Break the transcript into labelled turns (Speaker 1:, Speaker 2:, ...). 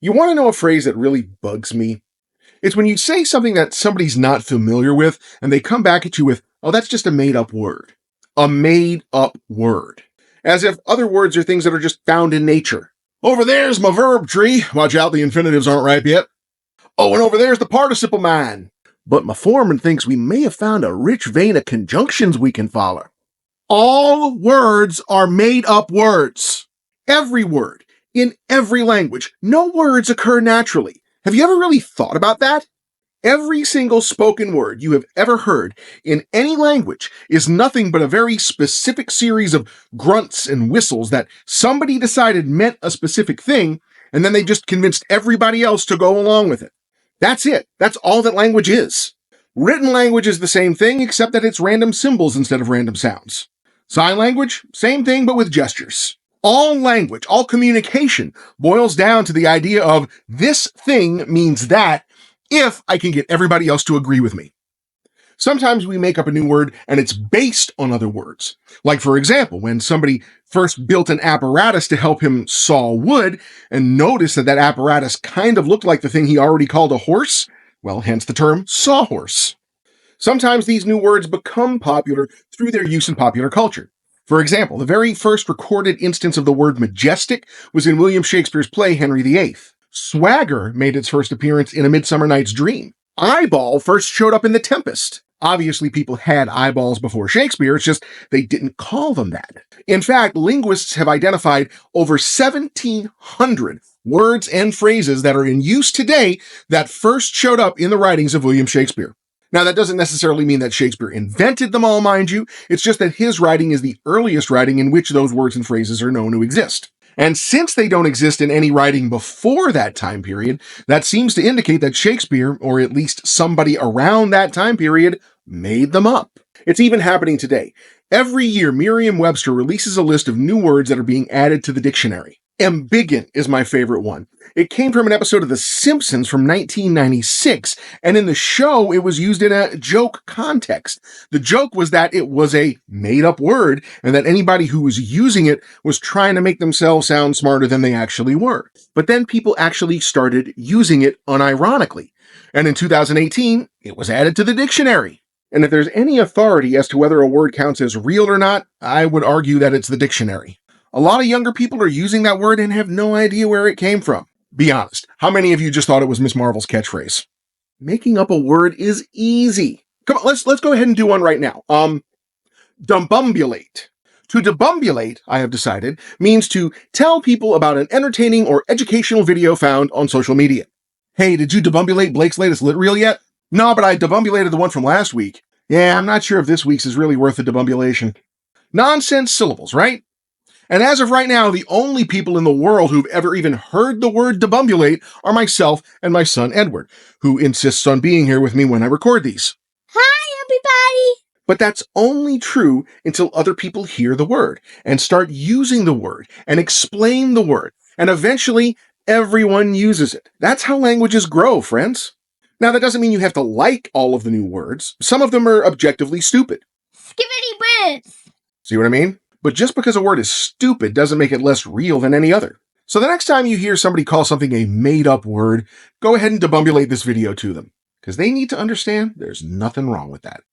Speaker 1: You want to know a phrase that really bugs me? It's when you say something that somebody's not familiar with and they come back at you with, oh, that's just a made up word. A made up word. As if other words are things that are just found in nature. Over there's my verb tree. Watch out, the infinitives aren't ripe yet. Oh, and over there's the participle mine. But my foreman thinks we may have found a rich vein of conjunctions we can follow. All words are made up words. Every word, in every language. No words occur naturally. Have you ever really thought about that? Every single spoken word you have ever heard in any language is nothing but a very specific series of grunts and whistles that somebody decided meant a specific thing, and then they just convinced everybody else to go along with it. That's it. That's all that language is. Written language is the same thing, except that it's random symbols instead of random sounds. Sign language, same thing, but with gestures. All language, all communication boils down to the idea of this thing means that if I can get everybody else to agree with me. Sometimes we make up a new word and it's based on other words. Like, for example, when somebody first built an apparatus to help him saw wood and noticed that that apparatus kind of looked like the thing he already called a horse, well, hence the term sawhorse. Sometimes these new words become popular through their use in popular culture. For example, the very first recorded instance of the word majestic was in William Shakespeare's play Henry VIII. Swagger made its first appearance in A Midsummer Night's Dream. Eyeball first showed up in The Tempest. Obviously, people had eyeballs before Shakespeare, it's just they didn't call them that. In fact, linguists have identified over 1,700 words and phrases that are in use today that first showed up in the writings of William Shakespeare. Now, that doesn't necessarily mean that Shakespeare invented them all, mind you. It's just that his writing is the earliest writing in which those words and phrases are known to exist. And since they don't exist in any writing before that time period, that seems to indicate that Shakespeare, or at least somebody around that time period, made them up. It's even happening today. Every year, Merriam-Webster releases a list of new words that are being added to the dictionary. Embiggen is my favorite one. It came from an episode of The Simpsons from 1996, and in the show, it was used in a joke context. The joke was that it was a made-up word, and that anybody who was using it was trying to make themselves sound smarter than they actually were. But then people actually started using it unironically, and in 2018, it was added to the dictionary. And if there's any authority as to whether a word counts as real or not, I would argue that it's the dictionary. A lot of younger people are using that word and have no idea where it came from. Be honest, how many of you just thought it was Miss Marvel's catchphrase? Making up a word is easy. Come on, let's go ahead and do one right now. Debumbulate. To debumbulate, I have decided, means to tell people about an entertaining or educational video found on social media. Hey, did you debumbulate Blake's latest LitReel yet? No, but I debumbulated the one from last week. Yeah, I'm not sure if this week's is really worth the debumbulation. Nonsense syllables, right? And as of right now, the only people in the world who've ever even heard the word debumbulate are myself and my son Edward, who insists on being here with me when I record these.
Speaker 2: Hi, everybody!
Speaker 1: But that's only true until other people hear the word and start using the word and explain the word. And eventually, everyone uses it. That's how languages grow, friends. Now, that doesn't mean you have to like all of the new words. Some of them are objectively stupid.
Speaker 2: Skibbity Brits!
Speaker 1: See what I mean? But just because a word is stupid doesn't make it less real than any other. So the next time you hear somebody call something a made-up word, go ahead and debumbulate this video to them, because they need to understand there's nothing wrong with that.